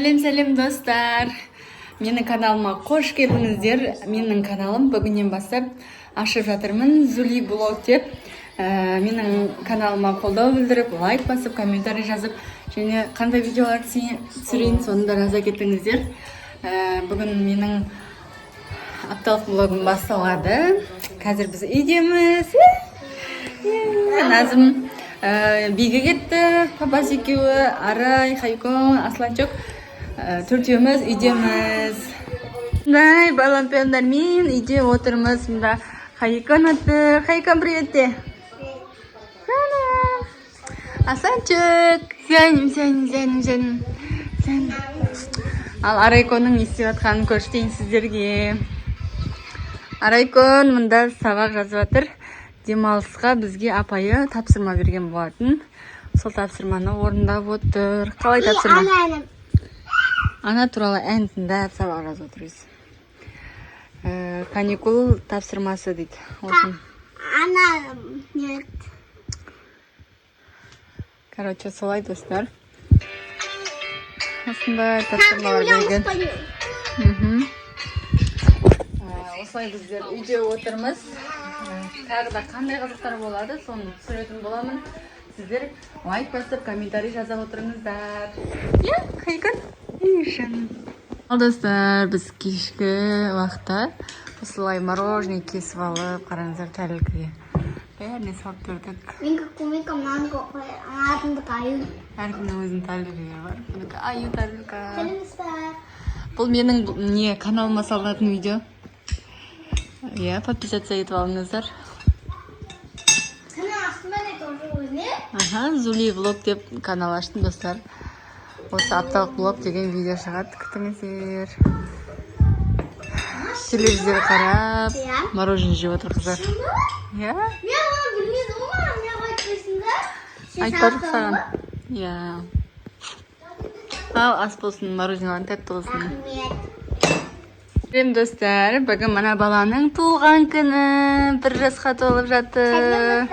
Сәлем достар. Менің каналыма қош келдіңіздер. Менің каналым бүгіннен бастап ашып жатырмын. Зули блог деп. Менің каналыма қолдау білдіріп, лайк басып, комментарий жазып, және қандай видеолар түсірейін соны да жаза кетіңіздер. Бүгін менің апталық блогым басталады. Қазір біз үйдеміз. Назым биге кетті, папасы екеуі, Арай, Хайкон, Асланчок, төртеуміз үйдеміз. Дай, баланпиондармен үйде отырмыз. Мында Хайкон отыр. Хайкон, привет де. Асланчок, сәнім. Ал Арайконның не істеп жатқанын көрсетейін сіздерге. Арайкон мында сабақ жазып жатыр. Демалысқа бізге апайы тапсырма берген болатын. Сол тапсырманы орындап отыр. Қалай тапсырма? Ана туралы ән тыңдап сабақ жазып отырмыз. Каникул тапсырмасы дейді. Ана нет. Короче, солай достар. Осындай тапсырмалар берген. Осылай біздер үйде отырмыз. Тағы да қандай қызықтар болады, соны түсіретін боламын. Сіздер лайк басып, комментарий жаза отырыңыздар. Хайкон? Ал достар, біз кешкі уақытта осылай мороженое кесіп алып, қараңыздар тәлімге. Бәріне салып бердік. Мен мынаны атымдық аю. Әркімнің өзінің тәлімге бар. Аю тәлімге. Сәлеміздер. Бұл менің каналыма салынатын видео. Подписаться етіп алыңыздар. Зули влог деп канал аштым достар. Осы апталық блог деген видео шығады, күтіңіздер. Телевизор қарап, мороженое жеп отыр қыздар. Мен оны білмейді ома, мен айтпайсың да? Айтпадық саған. Ал ас болсын, мороженеларын тәтті болсын. Сәлем достар, бүгін мына баланың туған күні, 1 жасқа толып жатыр.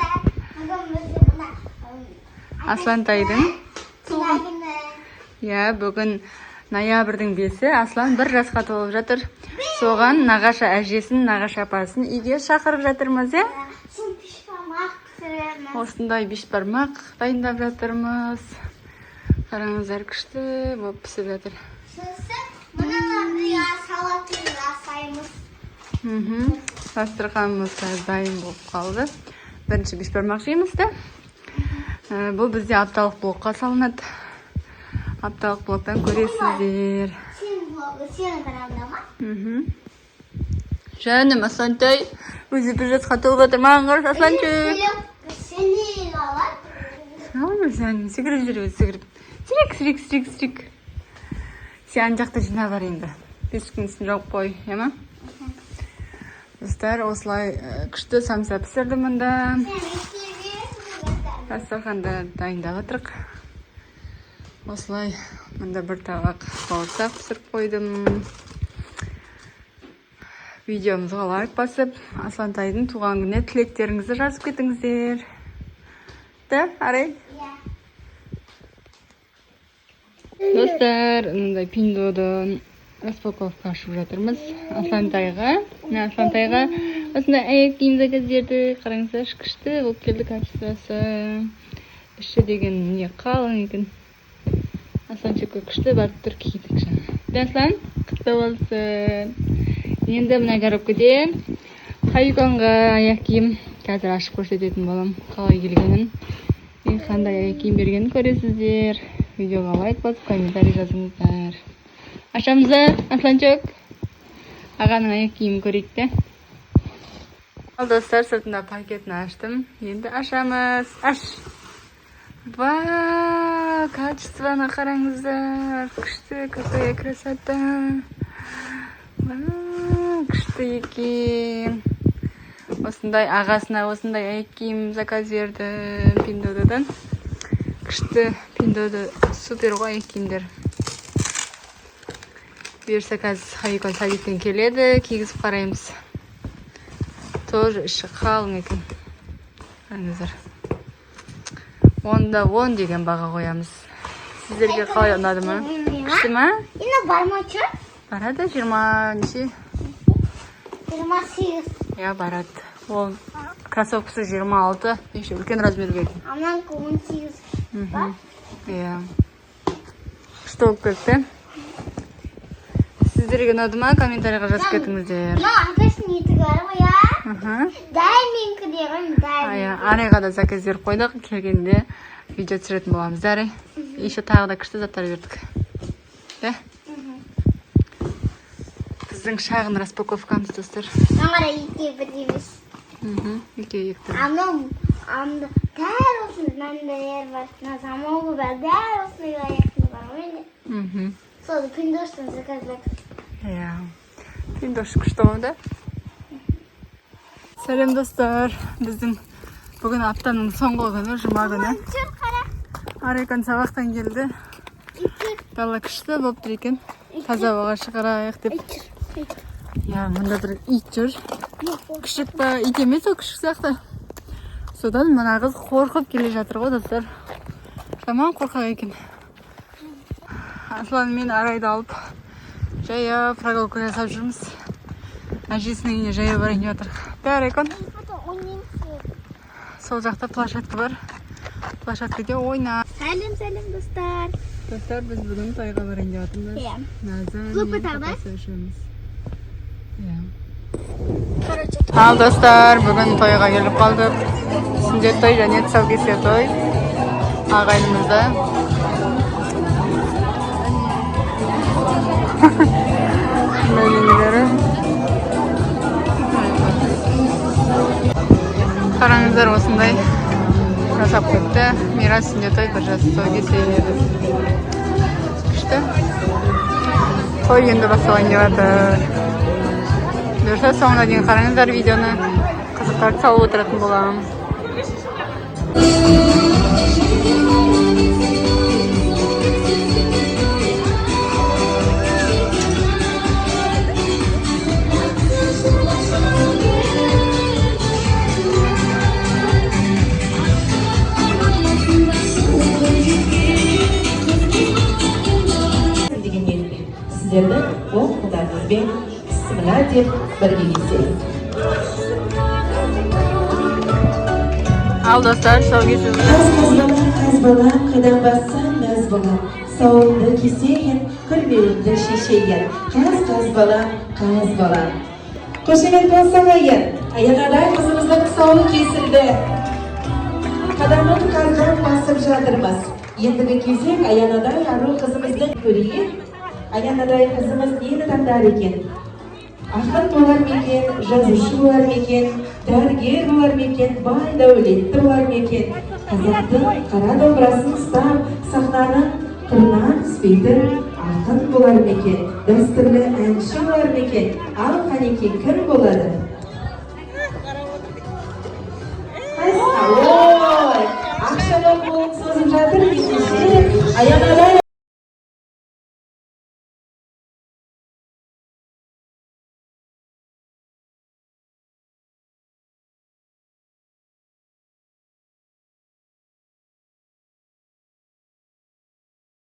Аслантайдың туған күні. Бүгін ноябрьдің 5-і, Аслан 1 жасқа толып жатыр. Соған нағаша әжесін, нағаша апасын үйге шақырып жатырмыз, Осындай бешбармақ дайындап жатырмыз. Қараңыздар, күшті болып пісіп жатыр. Дастарханымыз дайын болып қалды. Бірінші бешбармақ жейміз де. Бұл бізде апталық блокқа салынады. Апталық блоктан көресіздер. Сенің каналында ма? Жаным, Аслантай, өзі 1 жасқа толып жатыр. Маған қарас, Асланчик. Сені алады. Секіріп жүр, секіріп. Сірек. Сен жақта жина бар енді. Бесіктің жоқ қой, ема? Достар, осылай күшті самса пісірді мұнда. Дастарханда дайындап отырық. Осылай мұнда бір табақ бауырсақ пісіріп қойдым. Видеомызға лайк басып, Аслантайдың туған күніне тілектеріңізді жазып кетіңіздер. Арай? Достар, мұндай пиндодан распаковка ашып жатырмыз. Аслантайға осындай аяқ киім заказдерді. Қараңыздар, күшті болып келді качествосы. Іші деген не қалың екен. Асланчикке күшті барып тұр кидік жаңа. Аслан, құтты болсын. Енді мына коробкаде Хайконға аяқ киім қазір ашып көрсететін болам. Қалай келгенін, қандай аяқ киім бергенін көресіздер. Видеоға лайк басып, комментарий жазыңыздар. Ашамызды, Асланчок. Ағаның аяқ киімін көрейік те. Ал достар, сыртында пакетін аштым. Енді ашамыз. Аш! Вау, качествоны қараңыздар. Күшті, какая красота. Вау, күшті екен. Осындай ағасына осындай аяқ киім заказ берді Пиндодадан. Күшті Пиндода супер ғой аяқ киімдер. Берсе қазір Хайкон садиктен келеді, кигізіп қараймыз. Тоже іші қалың екен. Қараңыздар. 10-да 10 деген баға қоямыз. Сіздерге қалай ұнады ма? Geçti mi? Yine var mı açar? Barada 20 неше? 28. Ya барады. Ол кроссовкасы 26. Еще үлкен размер берген. Амнан 18. Бар? Иә. Күшті болып кетті. Сіздерге ұнады ма? Комментарийға жазып кетіңіздер. Мына атасының етігі бар ғой, я. Дәл менікі деген, дәл. Иә, арайға да заказ беріп қойдық. Келгенде видео түсіретін боламыз. Арай. Еще тағы да күшті заттар бердік. Да? Біздің шағын распаковкамыз, достар. Маңара екеу бірдеміз. Екеу ектір. Амды дәл осыны мәнділер бар. Замауы бар, дәл осыны аяқтың бар ғой. Соны пиндоштан заказлық. Иә. Пиндош күшті болды. Сәлем, достар. Біздің бүгін аптаның соңғы күні, жұма күні. Жүр, қара. Арайкан сабақтан келді. Дала күшті болып тұр екен. Таза ауаға шығарайық деп. Я, мұнда бір ит жүр. Күшік па, ит емес ол, күшік сияқты. Содан мына қыз қорқып келе жатыр ғой, достар. Жаман қорқақ екен. Аслан мен Арайды алып жая прогулка жасап жүрміз. Әжесінің үйіне жая барайын деп жатыр. Да, Арайкан? Сол жақта площадка бар. Площадкада ойна. Сәлем, достар. Достар, біз бүгін тойға барайын деп жатырмыз. Иә. Назан Клуб мен тағы да? папасы үшеуміз. Ал, достар, бүгін тойға келіп қалдық. Сүндет той және тұсаукесер той. Ағайынымызда. Мөлінелері. Қараңыздар, осындай жасап кетті. Мирас сүндет той бір жас тұсаукесер еді. Күшті. Той енді басталайын деп жатыр. Бұйырса соңына дейін қараңыздар видеоны. Қызықтарды салып отыратын боламын. Деген ниетпен сіздерді оң қолдарыңызбен бісміллә деп бірге кездесейік. Ал, достар, тұсаукесер. Қаз бала, қайдан бассаң наз бала, сауынды кесеген, күрмеуіңді шешеген. Қаз бала, қаз бала. Қошемет болсаң егер, аяғадай қызымыздың тұсауы кесілді. Қадамын қардан басып жатырмыз. Ендігі кезек аянадай ару қызымыздың көрейік. Аянадай қызымыз нені таңдар екен? Ақын болар мекен, жазушы болар мекен, дәрігер болар мекен, бай дәулетті болар мекен. Қазақтың қара домбырасын ұстап, сахнаның қырынан түспейтін ақын болар мекен, дәстүрлі әнші болар мекен. Ал қанекей кім болады? Ой, ақшаға қолын созып жатыр, аянадай